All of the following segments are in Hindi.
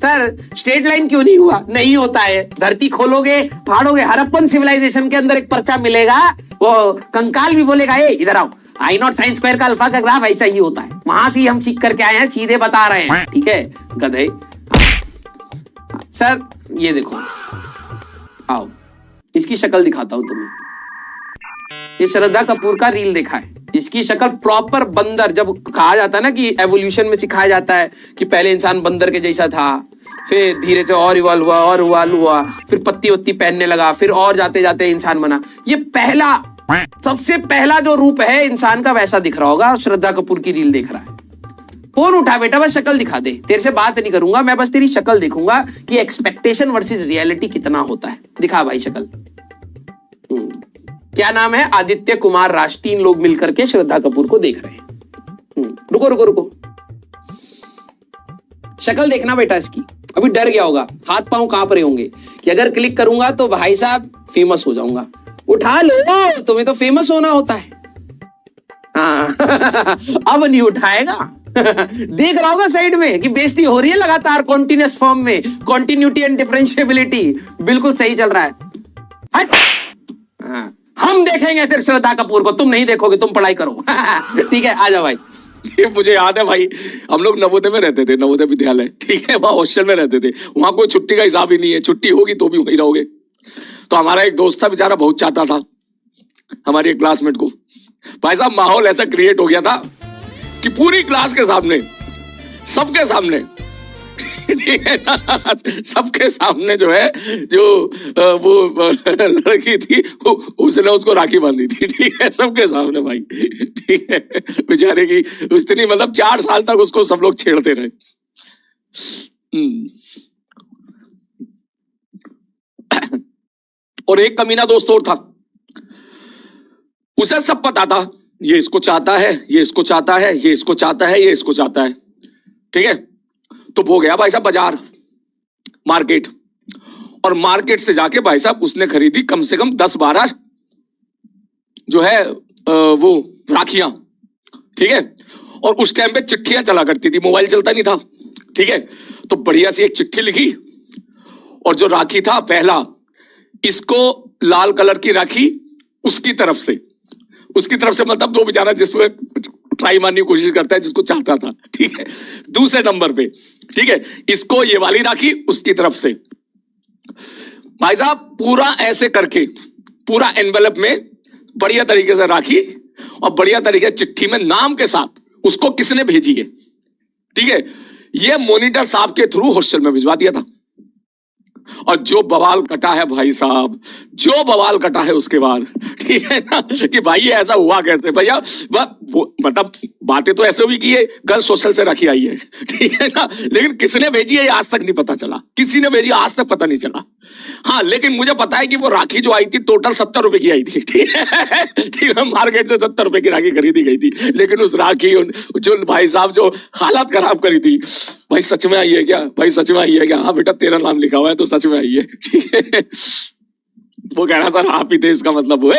सर स्ट्रेट लाइन क्यों नहीं हुआ? नहीं होता है। धरती खोलोगे, फाड़ोगे, हड़प्पन सिविलाइजेशन के अंदर एक पर्चा मिलेगा, वो कंकाल भी बोलेगा ए इधर आओ, आई नॉट साइन स्क्वायर का अल्फा का ग्राफ ऐसा ही होता है। वहां से हम सीख करके आए हैं, सीधे बता रहे हैं, ठीक है गधे। सर ये देखो, आओ इसकी शक्ल दिखाता हूं तुम्हें। ये श्रद्धा कपूर का रील देखा है, इसकी शक्ल प्रॉपर बंदर, जब कहा जाता है ना कि एवोल्यूशन में सिखाया जाता है कि पहले इंसान बंदर के जैसा था, फिर धीरे से और इवॉल्व हुआ और इवॉल्व हुआ, फिर पत्ती वत्ती पहनने लगा, फिर और जाते जाते इंसान बना। ये पहला, सबसे पहला जो रूप है इंसान का वैसा दिख रहा होगा, और श्रद्धा कपूर की रील देख रहा है। फोन उठा बेटा, बस शक्ल दिखा दे, तेरे से बात नहीं करूंगा मैं, बस तेरी शक्ल देखूंगा कि एक्सपेक्टेशन वर्सेस रियलिटी कितना होता है। दिखा भाई शक्ल। क्या नाम है? आदित्य कुमार राज। 3 लोग मिलकर के श्रद्धा कपूर को देख रहे हैं। रुको रुको रुको, शक्ल देखना बेटा इसकी। अभी डर गया होगा, हाथ पांव कांप रहे होंगे कि अगर क्लिक करूंगा तो भाई साहब फेमस हो जाऊंगा। उठा लो, तुम्हें तो फेमस होना होता है। हाँ अब नहीं उठाएगा। देख रहा होगा साइड में कि बेइज्जती हो रही है लगातार, कॉन्टिन्यूअस फॉर्म में, कॉन्टिन्यूटी एंड डिफरेंशिएबिलिटी बिल्कुल सही चल रहा है। हट। हाँ, हम देखेंगे फिर श्रद्धा कपूर को, तुम नहीं देखोगे, तुम पढ़ाई करो। ठीक है, आ जाओ भाई। ये मुझे याद है भाई, हम लोग नवोदय में रहते थे, नवोदय विद्यालय, ठीक है, वहां हॉस्टल में रहते थे। वहां कोई छुट्टी का हिसाब ही नहीं है, छुट्टी होगी तो भी वहीं रहोगे। तो हमारा एक दोस्त था, बेचारा बहुत चाहता था हमारे एक क्लासमेट को। भाई साहब माहौल ऐसा क्रिएट हो गया था कि पूरी क्लास के सामने, सबके सामने, सबके सामने जो है, जो वो लड़की थी उसने उसको राखी बांधी थी, ठीक है, सबके सामने भाई, ठीक है। बेचारे की उसने मतलब 4 साल तक उसको सब लोग छेड़ते रहे। और एक कमीना दोस्त और था, उसे सब पता था, ये इसको चाहता है, ये इसको चाहता है, ये इसको चाहता है, ये इसको चाहता है, ठीक है। तो वो गया भाई साहब बाजार, मार्केट, और मार्केट से जाके भाई साहब उसने खरीदी कम से कम 10-12 जो है वो राखियां, ठीक है। और उस टाइम पे चिट्ठियां चला करती थी, मोबाइल चलता नहीं था, ठीक है। तो बढ़िया सी एक चिट्ठी लिखी, और जो राखी था पहला, इसको लाल कलर की राखी उसकी तरफ से मतलब वो बेचारा जिसमें ट्राई मारने की कोशिश करता है, जिसको चाहता था, ठीक है। दूसरे नंबर पे, ठीक है, इसको ये वाली राखी उसकी तरफ से। भाई साहब पूरा ऐसे करके, पूरा एनवेलप में बढ़िया तरीके से राखी, और बढ़िया तरीके से चिट्ठी में नाम के साथ उसको किसने भेजी है, ठीक है, ये मॉनिटर साहब के थ्रू हॉस्टल में भिजवा दिया था। और जो बवाल कटा है भाई साहब, जो बवाल कटा है उसके बाद, ठीक है ना, कि भाई ये ऐसा हुआ कैसे भैया। मतलब बातें तो ऐसे हुई कि ये गर्ल्स हॉस्टल से रखी आई है, ठीक है ना, लेकिन किसने भेजी है ये आज तक नहीं पता चला, किसी ने भेजी आज तक पता नहीं चला। हाँ, लेकिन मुझे पता है कि वो राखी जो आई थी टोटल 70 रुपए की आई थी, ठीक है, ठीक है, मार्केट से 70 रुपए की राखी खरीदी गई थी। लेकिन उस राखी जो भाई साहब जो हालत खराब करी थी, भाई सच में आई है क्या, भाई सच में आई है क्या? हाँ बेटा तेरा नाम लिखा हुआ है तो सच में आई है, ठीक है। वो कह रहा सर आप ही थे इसका मतलब हुए।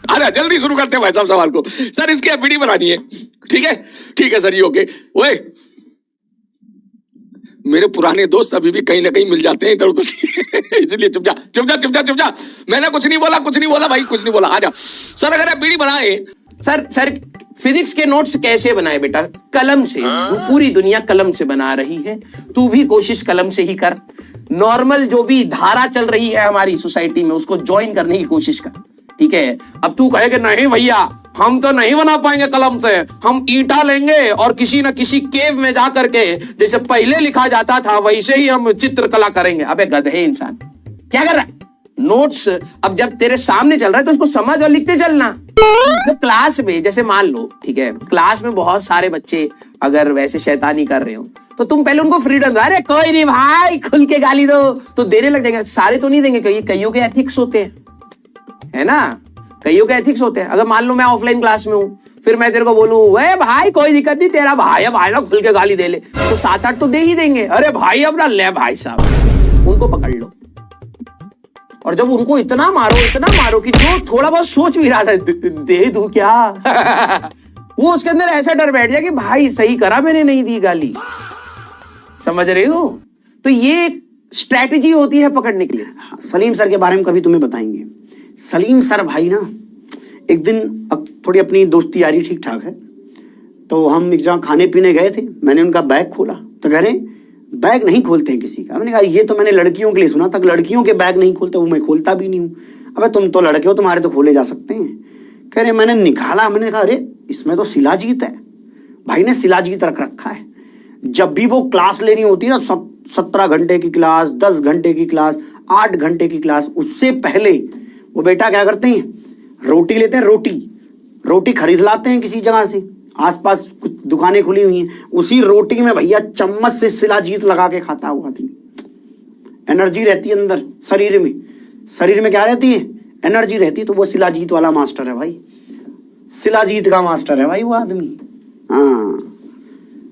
अरे जल्दी शुरू करते हैं भाई साहब सवाल को। सर इसकी एफिडी बनानी है, ठीक है, ठीक है सर, ये ओके। ओए मेरे पुराने दोस्त अभी भी कहीं ना कहीं मिल जाते हैं इधर उधर, इसलिए चुप जा चुप जा चुप जा चुप जा, मैंने कुछ नहीं बोला, कुछ नहीं बोला भाई, कुछ नहीं बोला। आ जा सर, अगर एफिडी बनाए। सर फिजिक्स के नोट्स कैसे बनाए बेटा? कलम से। पूरी दुनिया कलम से बना रही है, तू भी कोशिश कलम से ही कर। नॉर्मल जो भी धारा चल रही है हमारी सोसाइटी में उसको ज्वाइन करने की कोशिश कर, ठीक है। अब तू कहे कि नहीं भैया हम तो नहीं बना पाएंगे कलम से, हम ईंटा लेंगे और किसी न किसी केव में जा करके जैसे पहले लिखा जाता था वैसे ही हम चित्रकला करेंगे। अबे गधे इंसान, क्या कर रहा है? नोट्स अब जब तेरे सामने चल रहा है तो उसको समझ और लिखते चलना। तो क्लास में जैसे मान लो, ठीक है, क्लास में बहुत सारे बच्चे अगर वैसे शैतानी कर रहे हो तो तुम पहले उनको फ्रीडम दो। अरे कोई नहीं भाई, खुल के गाली दो, तो देने लग जाएंगे। सारे तो नहीं देंगे, कईयों के एथिक्स होते हैं, है ना, कईयों के एथिक्स होते हैं। अगर मान लो मैं ऑफलाइन क्लास में हूं, फिर मैं तेरे को बोलूं वे भाई कोई दिक्कत नहीं, तेरा भाई है, भाई ना खुल के गाली दे ले, तो 7-8 तो दे ही देंगे। अरे भाई अब ना ले भाई साहब, उनको पकड़ लो। और जब उनको इतना मारो कि जो थोड़ा बहुत सोच भी रहा था दे दूं क्या, वो उसके अंदर ऐसा डर बैठ जाए कि भाई सही करा मैंने नहीं दी गाली। समझ रहे हो? तो ये स्ट्रैटेजी होती है पकड़ने के लिए। सलीम सर के बारे में कभी तुम्हें बताएंगे। सलीम सर भाई ना, एक दिन अब थोड़ी अपनी दोस्ती यारी ठीक ठाक है, तो हम एक जगह खाने पीने गए थे। मैंने उनका बैग खोला तो कह रहे बैग नहीं खोलते हैं किसी का। मैंने कहा ये तो मैंने लड़कियों के लिए सुना था, लड़कियों के बैग नहीं खोलते, वो मैं खोलता भी नहीं हूँ। अबे तुम तो लड़के हो, तुम्हारे तो खोले जा सकते हैं। कह रहे मैंने निकाला, मैंने कहा अरे इसमें तो शिलाजीत है। भाई ने शिलाजीत रख रखा है। जब भी वो क्लास लेनी होती है ना, 17 घंटे की क्लास, 10 घंटे की क्लास, 8 घंटे की क्लास, उससे पहले वो बेटा क्या करते हैं, रोटी लेते हैं, रोटी खरीद लाते हैं किसी जगह से, आसपास कुछ दुकानें खुली हुई हैं, उसी रोटी में भैया चम्मच से शिलाजीत लगा के खाता हुआ आदमी। एनर्जी रहती है अंदर शरीर में क्या रहती है, एनर्जी रहती है। तो वो शिलाजीत वाला मास्टर है भाई, शिलाजीत का मास्टर है भाई वो आदमी। हाँ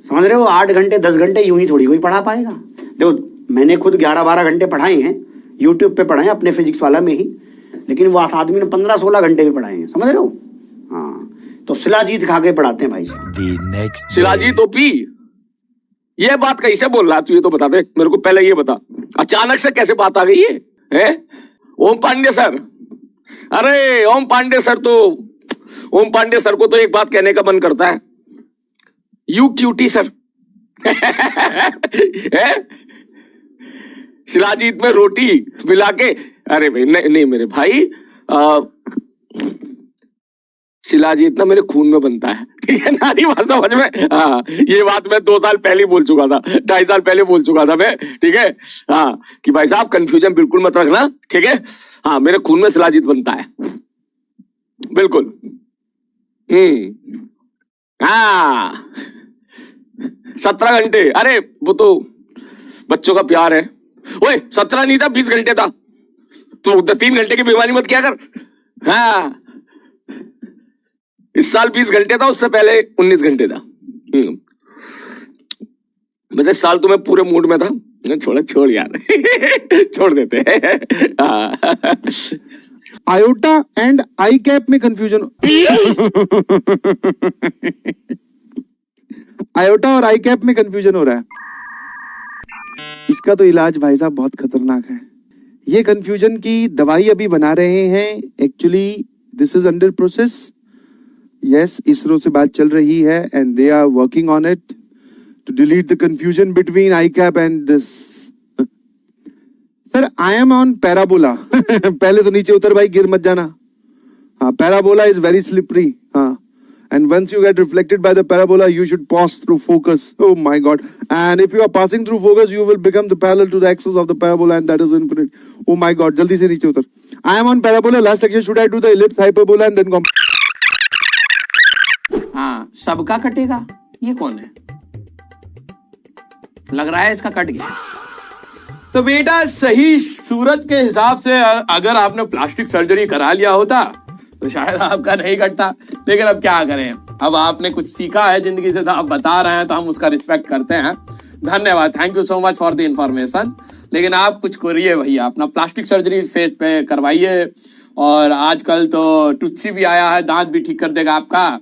समझ रहे हो, 8 घंटे 10 घंटे यूं ही थोड़ी कोई पढ़ा पाएगा। देखो मैंने खुद 11-12 घंटे पढ़ाए हैं, यूट्यूब पे पढ़ाए अपने फिजिक्स वाला में ही, लेकिन वो आदमी ने 15-16 घंटे भी पढ़ाए हैं, समझ रहे हो। हाँ तो शिलाजीत खा के पढ़ाते हैं भाई साहब। शिलाजीत ओपी, ये बात कैसे बोल रहा तू, ये तो बता दे मेरे को, पहले ये बता अचानक से कैसे बात आ गई है? ओम पांडे सर, अरे ओम पांडे सर को तो एक बात कहने का मन करता है, यू क्यूटी सर। शिलाजीत में रोटी मिला के, अरे भाई नहीं मेरे भाई, शिलाजीत ना मेरे खून में बनता है, ठीक है, नारी बात समझ में। हाँ ये बात मैं 2 साल पहले बोल चुका था, 2.5 साल पहले बोल चुका था मैं, ठीक है। हाँ कि भाई साहब कंफ्यूजन बिल्कुल मत रखना, ठीक है। हाँ मेरे खून में शिलाजीत बनता है बिल्कुल। हाँ 17 घंटे, अरे वो तो बच्चों का प्यार है। ओए 17 नहीं था, 20 घंटे था, तो 3 घंटे की बीमारी मत किया कर। हाँ इस साल 20 घंटे था, उससे पहले 19 घंटे था। वैसे इस साल तो मैं पूरे मूड में था, छोड़ यार। छोड़ देते हैं। आयोटा एंड आई कैप में कंफ्यूजन। आयोटा और आई कैप में कंफ्यूजन हो रहा है। इसका तो इलाज भाई साहब बहुत खतरनाक है। ये कंफ्यूजन की दवाई अभी बना रहे हैं। Actually this is under process. Yes, ISRO से बात चल रही है and they are working on it to delete the confusion between I cap and this. Sir I am on parabola. पहले तो नीचे उतर भाई, गिर मत जाना। हाँ पैराबोला इज वेरी स्लिपरी। हाँ and once you get reflected by the parabola you should pass through focus. Oh my god, and if you are passing through focus you will become the parallel to the axis of the parabola and that is infinite. Oh my god, jaldi se niche utar. I am on parabola. Last section should I do the ellipse, hyperbola and then हाँ सबका कटेगा। ये कौन है? लग रहा है इसका कट गया। तो बेटा सही सूरत के हिसाब से अगर आपने प्लास्टिक सर्जरी करा लिया होता तो शायद आपका नहीं कटता, लेकिन अब क्या करें, अब आपने कुछ सीखा है जिंदगी से तो आप बता रहे हैं तो हम उसका रिस्पेक्ट करते हैं। धन्यवाद, thank you so much for the information. लेकिन आप कुछ करिए भैया, अपना प्लास्टिक सर्जरी फेस पे करवाइए। और आजकल तो टुत्सी भी आया है, दांत भी ठीक कर देगा आपका।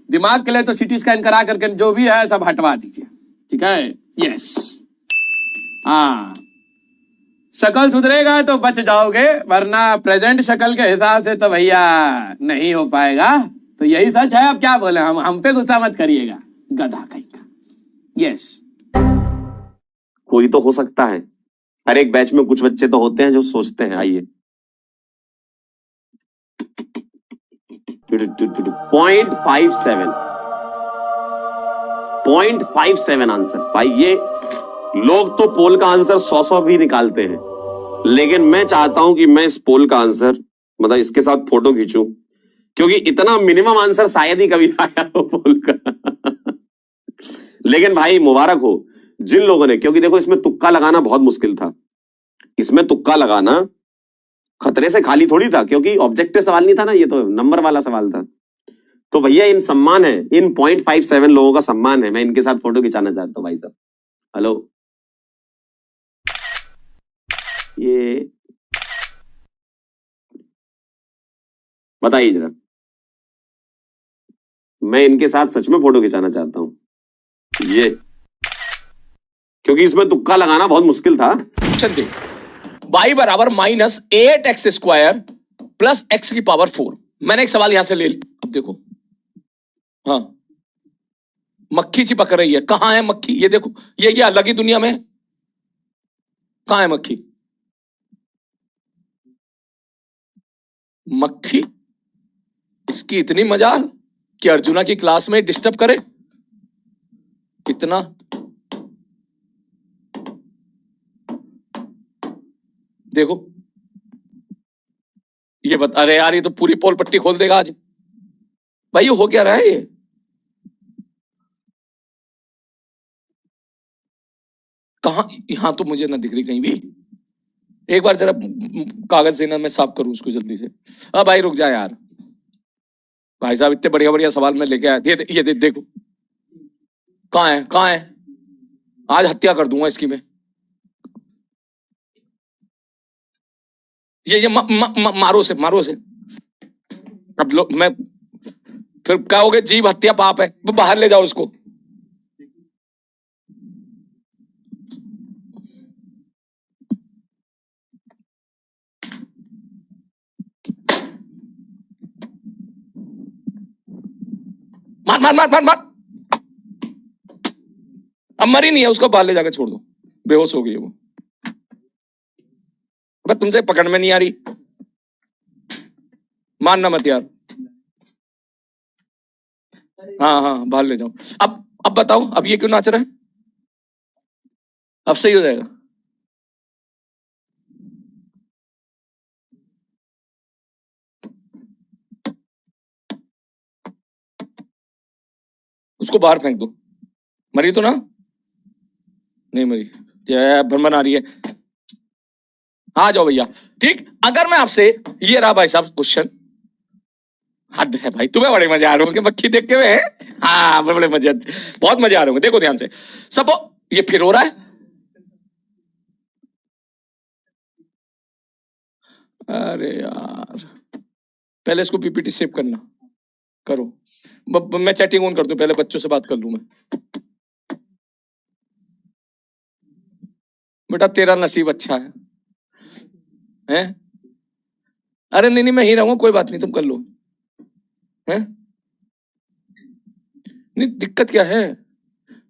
दिमाग के लिए तो सीटी स्कैन करा करके जो भी है सब हटवा दीजिए, ठीक है। यस हाँ, शक्ल सुधरेगा तो बच जाओगे, वरना प्रेजेंट शक्ल के हिसाब से तो भैया नहीं हो पाएगा। तो यही सच है, अब क्या बोले हम पे गुस्सा मत करिएगा, गधा कहीं का। यस कोई तो हो सकता है, हर एक बैच में कुछ बच्चे तो होते हैं जो सोचते हैं। आइए 0.57 आंसर। भाई ये लोग तो पोल का आंसर 100 भी निकालते हैं, लेकिन मैं चाहता हूं कि मैं इस पोल का आंसर मतलब इसके साथ फोटो खींचूं, क्योंकि इतना मिनिमम आंसर शायद ही कभी आया हो पोल का। लेकिन भाई मुबारक हो जिन लोगों ने, क्योंकि देखो इसमें तुक्का लगाना बहुत मुश्किल था। इसमें तुक्का लगाना खतरे से खाली थोड़ी था, क्योंकि ऑब्जेक्टिव सवाल नहीं था ना, ये तो नंबर वाला सवाल था। तो भैया इन सम्मान है, इन 0.57 लोगों का सम्मान है। मैं इनके साथ फोटो खिंचाना चाहता हूं भाई साहब। हेलो, ये बताइए जरा, मैं इनके साथ सच में फोटो खिंचाना चाहता हूं। ये क्योंकि इसमें तुक्का लगाना बहुत मुश्किल था। क्वेश्चन दे, y बराबर -8x² प्लस x की पावर 4। मैंने एक सवाल यहां से ले लिया। अब देखो, हाँ, मक्खी चिपक रही है। कहां है मक्खी? ये देखो, ये अलग ही दुनिया में है। कहां है मक्खी? मक्खी इसकी इतनी मजाल कि अर्जुना की क्लास में डिस्टर्ब करे इतना। देखो ये बता, अरे यार ये तो पूरी पोल पट्टी खोल देगा आज। भाई ये हो क्या रहा है ये? कहां? यहां तो मुझे ना दिख रही कहीं भी। एक बार जरा कागज देना, मैं साफ करूं उसको जल्दी से। अब भाई रुक जा यार, भाई साहब इतने बढ़िया बढ़िया सवाल मैं लेके आया। ये देखो कहां है, कहां है? आज हत्या कर दूंगा इसकी मैं। ये मारो से, मारो से। अब मैं फिर कहोगे जीव हत्या पाप है, वो बाहर ले जाओ उसको। मार मार मार मार मार। अब मरी नहीं है, उसको बाहर ले जाकर छोड़ दो, बेहोश हो गई है वो। अब तुमसे पकड़ में नहीं आ रही, मानना मत यार। हाँ हाँ, बाहर ले जाओ। अब बताओ, अब ये क्यों नाच रहा है? अब सही हो जाएगा। उसको बाहर फेंक दो। मरी तो ना? नहीं मरी, भ्रमण आ रही है। आ जाओ भैया। ठीक, अगर मैं आपसे, ये रहा भाई साहब क्वेश्चन। हद है भाई, तुम्हें बड़े मजे आ रहे होंगे मक्खी देख के हुए। हाँ बड़े मजे, बहुत मजे आ रहे होंगे। देखो ध्यान से, सपो ये फिर हो रहा है। अरे यार, पहले इसको पीपीटी सेव करना करो। मैं चैटिंग ऑन कर दूं, पहले बच्चों से बात कर लूं मैं। बेटा तेरा नसीब अच्छा है, हैं? अरे नहीं नहीं, मैं ही रहूंगा, कोई बात नहीं, तुम कर लो। हैं? नहीं दिक्कत क्या है?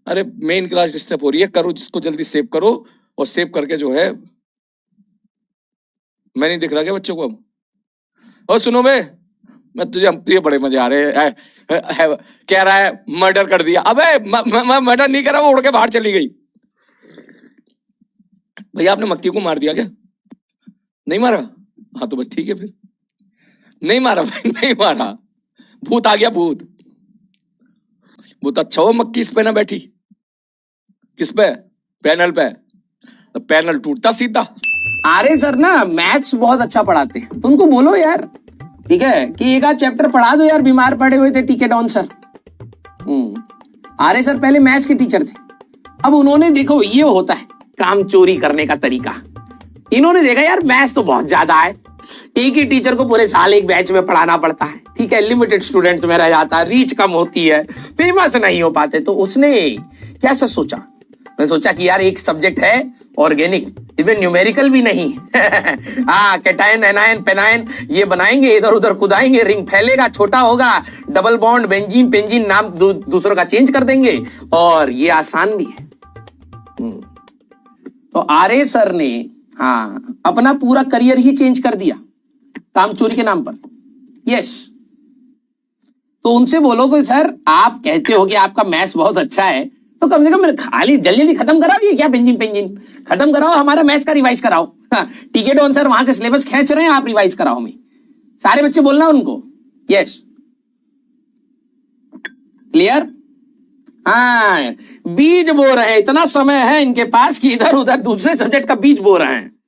अरे मेन क्लास डिस्टर्ब हो रही है, करो जिसको जल्दी सेव करो। और सेव करके जो है, मैं नहीं दिख रहा क्या बच्चों को अब? और सुनो मैं तुझे बड़े मजे आ रहे हैं। कह रहा है मर्डर कर दिया। अबे मर्डर नहीं करा, वो उड़ के बाहर चली गई। भैया आपने मक्खी को मार दिया क्या? नहीं मारा? हाँ तो बस ठीक है फिर। नहीं मारा भाई, नहीं मारा। भूत आ गया, भूत। भूत अच्छा हो मक्खी इस पे ना बैठी। किस पे? पैनल पे। तो पैनल टूटता सीधा। आर्य सर ना मैथ्स बहुत अच्छा पढ़ाते हैं, तो उनको बोलो यार, ठीक है, कि एक आध चैप्टर पढ़ा दो यार। बीमार पड़े हुए थे टीके डॉन सर। आर्य सर पहले मैथ्स के टीचर थे। अब उन्होंने देखो, ये होता है काम चोरी करने का तरीका। इन्होंने देखा यार मैथ्स तो बहुत ज्यादा है, एक ही टीचर को पूरे साल एक बैच में पढ़ाना पड़ता है, ठीक है, लिमिटेड स्टूडेंट्स में रह जाता है, रीच कम होती है, फेमस नहीं हो पाते। तो उसने क्या सोचा, मैं सोचा कि यार एक सब्जेक्ट है ऑर्गेनिक, इवन न्यूमेरिकल भी नहीं। हाँ, कैटायन एनायन पेनायन ये बनाएंगे, इधर उधर कुदाएंगे, रिंग फैलेगा, छोटा होगा, डबल बॉन्ड बेंजीन पेंजीन नाम दूसरों का चेंज कर देंगे, और ये आसान भी है। तो आर्य सर ने हाँ अपना पूरा करियर ही चेंज कर दिया काम चोरी के नाम पर। यस, तो उनसे बोलो कि सर आप कहते हो कि आपका मैथ्स बहुत अच्छा है, तो कम से कम खाली जल्दी जल्दी खत्म कराओ, ये क्या बेंजीन पेंजीन खत्म कराओ, हमारा मैथ्स का रिवाइज कराओ। टिकट ऑन सर वहां से सिलेबस खींच रहे हैं, आप रिवाइज कराओ हमें। सारे बच्चे बोलना उनको। Yes, clear? हाँ, बीज बो रहे हैं, इतना समय है इनके पास कि इधर उधर दूसरे सब्जेक्ट का बीज बो रहे हैं।